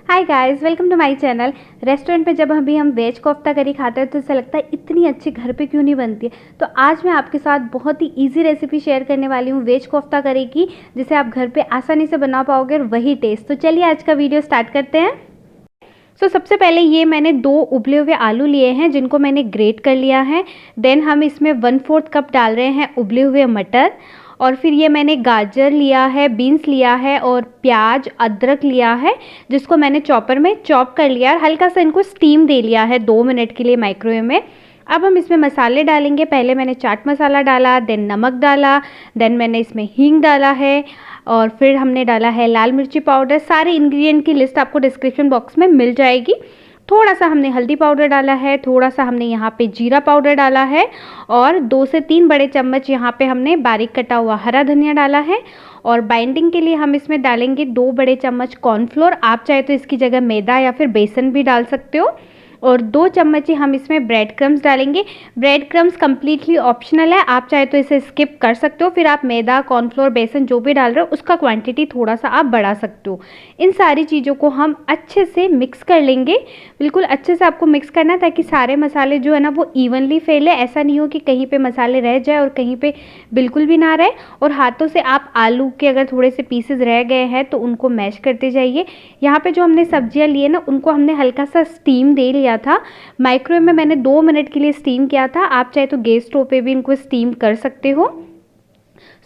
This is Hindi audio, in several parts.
Hi guys, welcome to my channel. Restaurant में जब हम वेज कोफ्ता करी खाते हैं तो ऐसा लगता है इतनी अच्छी घर पे क्यों नहीं बनती है। तो आज मैं आपके साथ बहुत ही इजी रेसिपी शेयर करने वाली हूँ वेज कोफ्ता करी की, जिसे आप घर पे आसानी से बना पाओगे और वही टेस्ट। तो चलिए आज का वीडियो स्टार्ट करते हैं। सबसे पहले ये मैंने 2 उबले हुए आलू लिए हैं जिनको मैंने ग्रेट कर लिया है। देन हम इसमें 1/4 कप डाल रहे हैं उबले हुए मटर, और फिर ये मैंने गाजर लिया है, बीन्स लिया है और प्याज अदरक लिया है जिसको मैंने चॉपर में चॉप कर लिया है। हल्का सा इनको स्टीम दे लिया है 2 मिनट के लिए माइक्रोवेव में। अब हम इसमें मसाले डालेंगे। पहले मैंने चाट मसाला डाला, देन नमक डाला, देन मैंने इसमें हींग डाला है और फिर हमने डाला है लाल मिर्ची पाउडर। सारे इंग्रेडिएंट की लिस्ट आपको डिस्क्रिप्शन बॉक्स में मिल जाएगी। थोड़ा सा हमने हल्दी पाउडर डाला है, थोड़ा सा हमने यहाँ पे जीरा पाउडर डाला है और 2 से 3 बड़े चम्मच यहाँ पे हमने बारीक कटा हुआ हरा धनिया डाला है। और बाइंडिंग के लिए हम इसमें डालेंगे 2 बड़े चम्मच कॉर्नफ्लोर। आप चाहे तो इसकी जगह मैदा या फिर बेसन भी डाल सकते हो। और 2 चम्मच ही हम इसमें ब्रेड क्रम्स डालेंगे। ब्रेड क्रम्स कम्प्लीटली ऑप्शनल है, आप चाहे तो इसे स्किप कर सकते हो। फिर आप मैदा, कॉर्नफ्लोर, बेसन जो भी डाल रहे हो उसका क्वांटिटी थोड़ा सा आप बढ़ा सकते हो। इन सारी चीज़ों को हम अच्छे से मिक्स कर लेंगे। बिल्कुल अच्छे से आपको मिक्स करना है ताकि सारे मसाले जो है ना वो इवनली फैले। ऐसा नहीं हो कि कहीं पे मसाले रह जाए और कहीं पे बिल्कुल भी ना रहे। और हाथों से आप आलू के अगर थोड़े से पीसेस रह गए हैं तो उनको मैश करते जाइए। यहाँ पे जो हमने सब्जियाँ लिए ना उनको हमने हल्का सा स्टीम दे लिया था। माइक्रोवेव में मैंने 2 मिनट के लिए स्टीम किया था। आप चाहे तो गैस स्टोव पे भी इनको स्टीम कर सकते हो।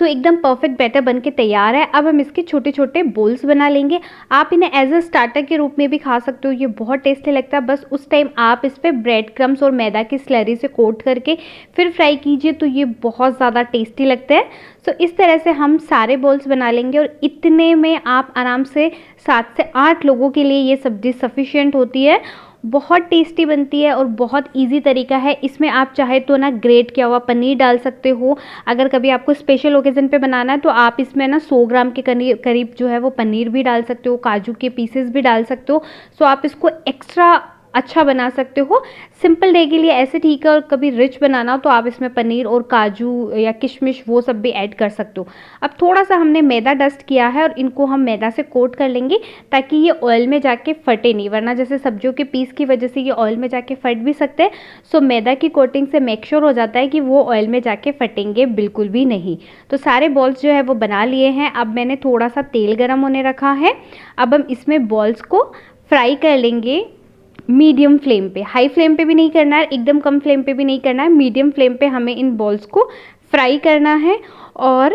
एकदम परफेक्ट बैटर बन के तैयार है। अब हम इसके छोटे छोटे बोल्स बना लेंगे। आप इन्हें एज अ स्टार्टर के रूप में भी खा सकते हो, ये बहुत टेस्टी लगता है। बस उस टाइम आप इस पर ब्रेड क्रम्स और मैदा की स्लरी से कोट करके फिर फ्राई कीजिए तो ये बहुत ज़्यादा टेस्टी लगता है। इस तरह से हम सारे बोल्स बना लेंगे और इतने में आप आराम से 7 से 8 लोगों के लिए ये सब्जी सफिशिएंट होती है। बहुत टेस्टी बनती है और बहुत इजी तरीका है। इसमें आप चाहे तो ना ग्रेट किया हुआ पनीर डाल सकते हो। अगर कभी आपको स्पेशल ओकेज़न पे बनाना है तो आप इसमें ना 100 ग्राम के करीब जो है वो पनीर भी डाल सकते हो, काजू के पीसेस भी डाल सकते हो। आप इसको एक्स्ट्रा अच्छा बना सकते हो। सिंपल डे के लिए ऐसे ठीक है, और कभी रिच बनाना हो तो आप इसमें पनीर और काजू या किशमिश वो सब भी ऐड कर सकते हो। अब थोड़ा सा हमने मैदा डस्ट किया है और इनको हम मैदा से कोट कर लेंगे ताकि ये ऑयल में जाके फटे नहीं, वरना जैसे सब्जियों के पीस की वजह से ये ऑयल में जाके फट भी सकते हैं। मैदा की कोटिंग से मेक श्योर हो जाता है कि वो ऑयल में जाके फटेंगे बिल्कुल भी नहीं। सारे बॉल्स जो है वो बना लिए हैं। अब मैंने थोड़ा सा तेल गर्म होने रखा है। अब हम इसमें बॉल्स को फ्राई कर लेंगे मीडियम फ्लेम पे। हाई फ्लेम पे भी नहीं करना है, एकदम कम फ्लेम पे भी नहीं करना है। मीडियम फ्लेम पे हमें इन बॉल्स को फ्राई करना है और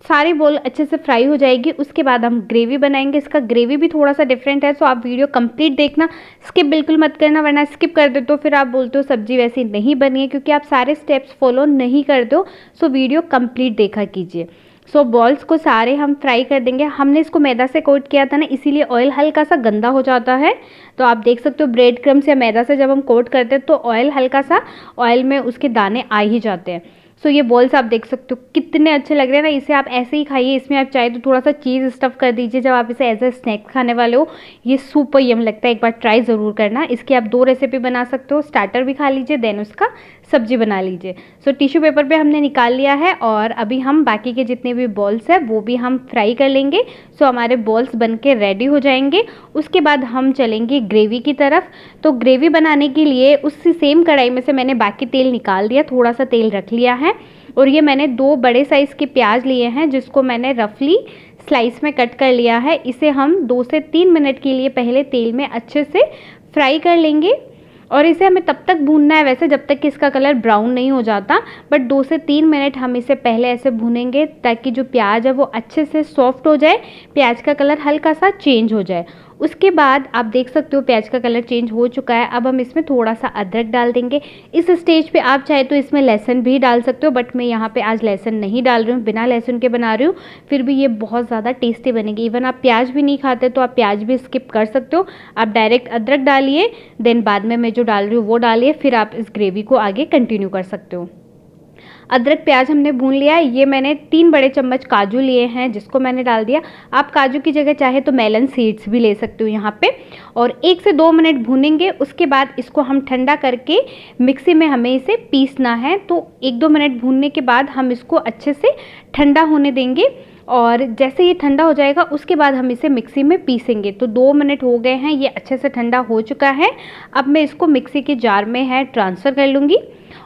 सारे बॉल अच्छे से फ्राई हो जाएगी। उसके बाद हम ग्रेवी बनाएंगे। इसका ग्रेवी भी थोड़ा सा डिफरेंट है, आप वीडियो कंप्लीट देखना, स्किप बिल्कुल मत करना, वरना स्किप कर देते हो फिर आप बोलते हो सब्जी वैसी नहीं बनी है, क्योंकि आप सारे स्टेप्स फॉलो नहीं करते हो। वीडियो कंप्लीट देखा कीजिए। बॉल्स को सारे हम फ्राई कर देंगे। हमने इसको मैदा से कोट किया था ना, इसीलिए ऑयल हल्का सा गंदा हो जाता है। आप देख सकते हो ब्रेड क्रम्स या मैदा से जब हम कोट करते हैं तो ऑयल हल्का सा ऑयल में उसके दाने आ ही जाते हैं। ये बॉल्स आप देख सकते हो कितने अच्छे लग रहे हैं ना। इसे आप ऐसे ही खाइए। इसमें आप चाहे तो थोड़ा सा चीज़ स्टफ़ कर दीजिए जब आप इसे एज ए स्नैक्स खाने वाले हो। ये सुपर यम लगता है, एक बार ट्राई ज़रूर करना। इसकी आप 2 रेसिपी बना सकते हो, स्टार्टर भी खा लीजिए, देन उसका सब्जी बना लीजिए। टिश्यू पेपर पे हमने निकाल लिया है और अभी हम बाकी के जितने भी बॉल्स हैं वो भी हम फ्राई कर लेंगे। हमारे बॉल्स बन के रेडी हो जाएंगे। उसके बाद हम चलेंगे ग्रेवी की तरफ। ग्रेवी बनाने के लिए उसी सेम कढ़ाई में से मैंने बाकी तेल निकाल दिया, थोड़ा सा तेल रख लिया है। और ये मैंने 2 बड़े साइज़ के प्याज लिए हैं जिसको मैंने रफली स्लाइस में कट कर लिया है। इसे हम 2 से 3 मिनट के लिए पहले तेल में अच्छे से फ्राई कर लेंगे। और इसे हमें तब तक भूनना है वैसे जब तक कि इसका कलर ब्राउन नहीं हो जाता, बट 2 से 3 मिनट हम इसे पहले ऐसे भूनेंगे ताकि जो प्याज है वो अच्छे से सॉफ्ट हो जाए, प्याज का कलर हल्का सा चेंज हो जाए। उसके बाद आप देख सकते हो प्याज का कलर चेंज हो चुका है। अब हम इसमें थोड़ा सा अदरक डाल देंगे। इस स्टेज पे आप चाहे तो इसमें लहसुन भी डाल सकते हो, बट मैं यहाँ पे आज लहसुन नहीं डाल रही हूँ, बिना लहसुन के बना रही हूँ। फिर भी ये बहुत ज़्यादा टेस्टी बनेगी। इवन आप प्याज भी नहीं खाते तो आप प्याज भी स्किप कर सकते हो। आप डायरेक्ट अदरक डालिए, देन बाद में मैं जो डाल रही हूँ वो डालिए, फिर आप इस ग्रेवी को आगे कंटिन्यू कर सकते हो। अदरक प्याज हमने भून लिया है। ये मैंने 3 बड़े चम्मच काजू लिए हैं जिसको मैंने डाल दिया। आप काजू की जगह चाहे तो मेलन सीड्स भी ले सकते हो यहाँ पे। और 1 से 2 मिनट भूनेंगे। उसके बाद इसको हम ठंडा करके मिक्सी में हमें इसे पीसना है। 1-2 मिनट भूनने के बाद हम इसको अच्छे से ठंडा होने देंगे। और जैसे ये ठंडा हो जाएगा उसके बाद हम इसे मिक्सी में पीसेंगे। तो 2 मिनट हो गए हैं, ये अच्छे से ठंडा हो चुका है। अब मैं इसको मिक्सी के जार में ट्रांसफ़र कर लूँगी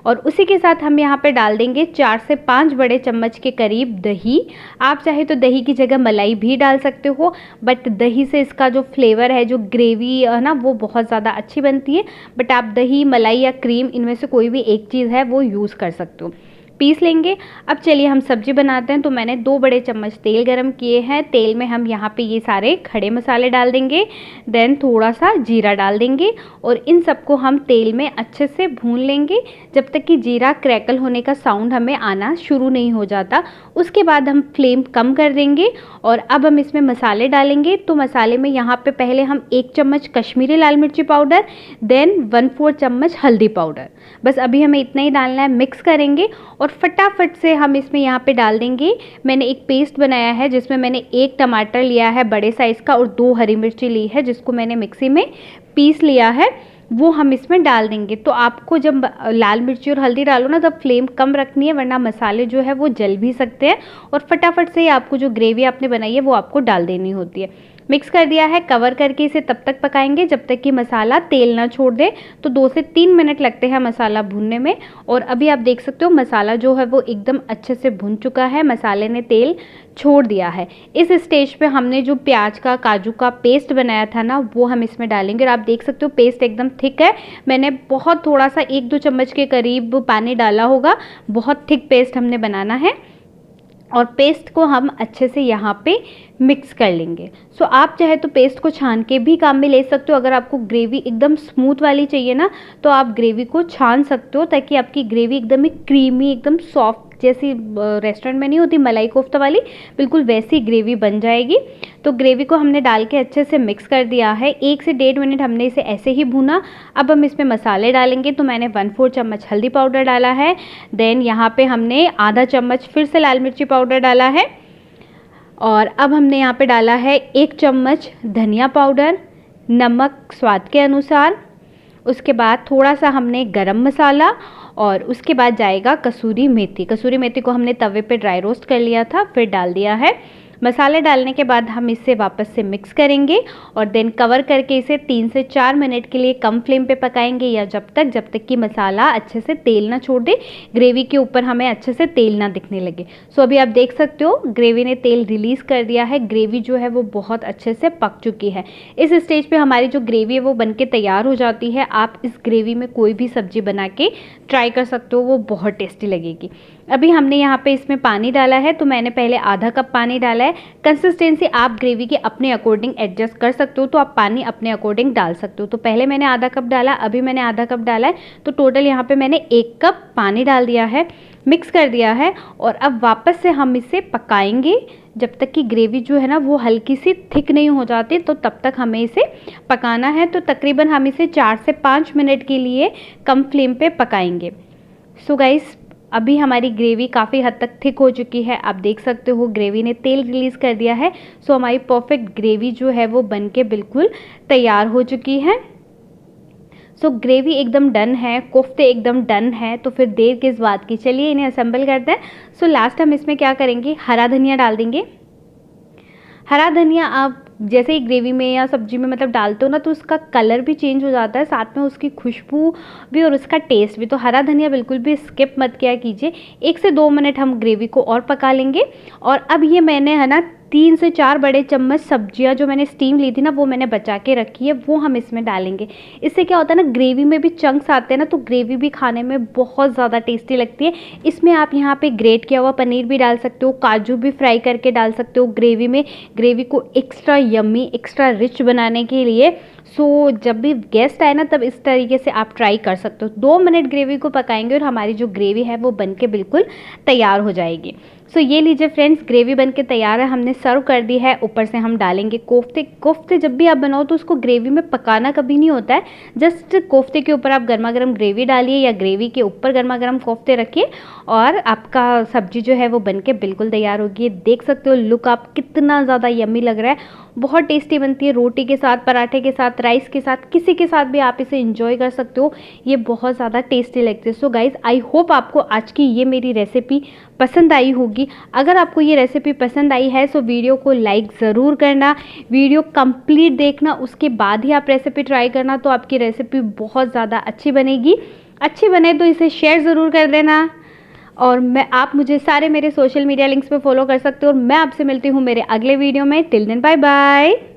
और उसी के साथ हम यहाँ पे डाल देंगे 4 से 5 बड़े चम्मच के करीब दही। आप चाहे तो दही की जगह मलाई भी डाल सकते हो, बट दही से इसका जो फ्लेवर है, जो ग्रेवी है ना, वो बहुत ज़्यादा अच्छी बनती है। बट आप दही, मलाई या क्रीम, इनमें से कोई भी एक चीज़ है वो यूज़ कर सकते हो। पीस लेंगे। अब चलिए हम सब्जी बनाते हैं। तो मैंने 2 बड़े चम्मच तेल गरम किए हैं। तेल में हम यहाँ पे ये सारे खड़े मसाले डाल देंगे, देन थोड़ा सा जीरा डाल देंगे और इन सबको हम तेल में अच्छे से भून लेंगे जब तक कि जीरा क्रैकल होने का साउंड हमें आना शुरू नहीं हो जाता। उसके बाद हम फ्लेम कम कर देंगे और अब हम इसमें मसाले डालेंगे। तो मसाले में यहाँ पे पहले हम 1 चम्मच कश्मीरी लाल मिर्ची पाउडर, देन 1/4 चम्मच हल्दी पाउडर, बस अभी हमें इतना ही डालना है। मिक्स करेंगे और फटाफट से हम इसमें यहाँ पे डाल देंगे, मैंने एक पेस्ट बनाया है जिसमें मैंने 1 टमाटर लिया है बड़े साइज़ का और 2 हरी मिर्ची ली है जिसको मैंने मिक्सी में पीस लिया है, वो हम इसमें डाल देंगे। तो आपको जब लाल मिर्ची और हल्दी डालो ना, तब फ्लेम कम रखनी है, वरना मसाले जो है वो जल भी सकते हैं और फटाफट से आपको जो ग्रेवी आपने बनाई है वो आपको डाल देनी होती है। मिक्स कर दिया है, कवर करके इसे तब तक पकाएंगे जब तक कि मसाला तेल ना छोड़ दे। तो 2 से 3 मिनट लगते हैं मसाला भूनने में और अभी आप देख सकते हो मसाला जो है वो एकदम अच्छे से भुन चुका है, मसाले ने तेल छोड़ दिया है। इस स्टेज पे हमने जो प्याज का, काजू का पेस्ट बनाया था ना, वो हम इसमें डालेंगे और आप देख सकते हो पेस्ट एकदम थिक है। मैंने बहुत थोड़ा सा 1-2 चम्मच के करीब पानी डाला होगा, बहुत थिक पेस्ट हमने बनाना है और पेस्ट को हम अच्छे से यहाँ पे मिक्स कर लेंगे। सो आप चाहे तो पेस्ट को छान के भी काम में ले सकते हो। अगर आपको ग्रेवी एकदम स्मूथ वाली चाहिए ना, तो आप ग्रेवी को छान सकते हो ताकि आपकी ग्रेवी एकदम ही क्रीमी, एकदम सॉफ्ट, जैसी रेस्टोरेंट में नहीं होती मलाई कोफ्ता वाली, बिल्कुल वैसी ग्रेवी बन जाएगी। तो ग्रेवी को हमने डाल के अच्छे से मिक्स कर दिया है। 1 से 1.5 मिनट हमने इसे ऐसे ही भूना। अब हम इसमें मसाले डालेंगे। तो मैंने 1/4 चम्मच हल्दी पाउडर डाला है, देन यहाँ पे हमने आधा चम्मच फिर से लाल मिर्ची पाउडर डाला है और अब हमने यहाँ पे डाला है 1 चम्मच धनिया पाउडर, नमक स्वाद के अनुसार, उसके बाद थोड़ा सा हमने गरम मसाला और उसके बाद जाएगा कसूरी मेथी। कसूरी मेथी को हमने तवे पे ड्राई रोस्ट कर लिया था, फिर डाल दिया है। मसाले डालने के बाद हम इसे वापस से मिक्स करेंगे और देन कवर करके इसे 3 से 4 मिनट के लिए कम फ्लेम पे पकाएंगे, या जब तक कि मसाला अच्छे से तेल ना छोड़ दे, ग्रेवी के ऊपर हमें अच्छे से तेल ना दिखने लगे। सो अभी आप देख सकते हो ग्रेवी ने तेल रिलीज़ कर दिया है, ग्रेवी जो है वो बहुत अच्छे से पक चुकी है। इस स्टेज पे हमारी जो ग्रेवी है वो बनके तैयार हो जाती है। आप इस ग्रेवी में कोई भी सब्जी बना के ट्राई कर सकते हो, वो बहुत टेस्टी लगेगी। अभी हमने यहाँ पे इसमें पानी डाला है, तो मैंने पहले आधा कप पानी डाला है। कंसिस्टेंसी आप ग्रेवी के अपने अकॉर्डिंग एडजस्ट कर सकते हो, तो आप पानी अपने अकॉर्डिंग डाल सकते हो। तो पहले मैंने आधा कप डाला, अभी मैंने आधा कप डाला है, तो टोटल यहाँ पे मैंने 1 कप पानी डाल दिया है, मिक्स कर दिया है और अब वापस से हम इसे पकाएंगे जब तक कि ग्रेवी जो है ना वो हल्की सी थिक नहीं हो जाती, तो तब तक हमें इसे पकाना है। तो तकरीबन हम इसे 4 से 5 मिनट के लिए कम फ्लेम पे पकाएंगे। सो गाइस, अभी हमारी ग्रेवी काफ़ी हद तक थिक हो चुकी है, आप देख सकते हो ग्रेवी ने तेल रिलीज़ कर दिया है। सो हमारी परफेक्ट ग्रेवी जो है वो बनके बिल्कुल तैयार हो चुकी है। सो ग्रेवी एकदम डन है, कोफ्ते एकदम डन है, तो फिर देर किस बात की, चलिए इन्हें असेंबल करते हैं। सो लास्ट हम इसमें क्या करेंगे, हरा धनिया डाल देंगे। हरा धनिया आप जैसे ही ग्रेवी में या सब्जी में मतलब डालते हो ना, तो उसका कलर भी चेंज हो जाता है, साथ में उसकी खुशबू भी और उसका टेस्ट भी। तो हरा धनिया बिल्कुल भी स्किप मत किया कीजिए। 1 से 2 मिनट हम ग्रेवी को और पका लेंगे। और अब ये मैंने है ना 3 से 4 बड़े चम्मच सब्जियां जो मैंने स्टीम ली थी ना, वो मैंने बचा के रखी है, वो हम इसमें डालेंगे। इससे क्या होता है ना, ग्रेवी में भी चंक्स आते हैं ना, तो ग्रेवी भी खाने में बहुत ज़्यादा टेस्टी लगती है। इसमें आप यहाँ पे ग्रेट किया हुआ पनीर भी डाल सकते हो, काजू भी फ्राई करके डाल सकते हो ग्रेवी में, ग्रेवी को एक्स्ट्रा यम्मी, एक्स्ट्रा रिच बनाने के लिए। सो जब भी गेस्ट आए ना, तब इस तरीके से आप ट्राई कर सकते हो। 2 मिनट ग्रेवी को पकाएंगे और हमारी जो ग्रेवी है वो बनके बिल्कुल तैयार हो जाएगी। सो ये लीजिए फ्रेंड्स, ग्रेवी बनके तैयार है, हमने सर्व कर दी है। ऊपर से हम डालेंगे कोफ्ते। कोफ्ते जब भी आप बनाओ तो उसको ग्रेवी में पकाना कभी नहीं होता है, जस्ट कोफ्ते के ऊपर आप गर्मा गर्म ग्रेवी डालिए या ग्रेवी के ऊपर गर्मा गर्म कोफ्ते रखिए और आपका सब्जी जो है वो बनके बिल्कुल तैयार होगी। देख सकते हो लुक आप कितना ज़्यादा यम्मी लग रहा है, बहुत टेस्टी बनती है। रोटी के साथ, पराठे के साथ, राइस के साथ, किसी के साथ भी आप इसे इंजॉय कर सकते हो, ये बहुत ज़्यादा टेस्टी लगती है। सो गाइज, आई होप आपको आज की ये मेरी रेसिपी पसंद आई होगी। होगी। अगर आपको ये रेसिपी पसंद आई है तो वीडियो को लाइक ज़रूर करना, वीडियो कंप्लीट देखना, उसके बाद ही आप रेसिपी ट्राई करना, तो आपकी रेसिपी बहुत ज़्यादा अच्छी बनेगी। अच्छी बने तो इसे शेयर ज़रूर कर देना। और आप मुझे सारे मेरे सोशल मीडिया लिंक्स पे फॉलो कर सकते हो और मैं आपसे मिलती हूँ मेरे अगले वीडियो में। Till then bye bye.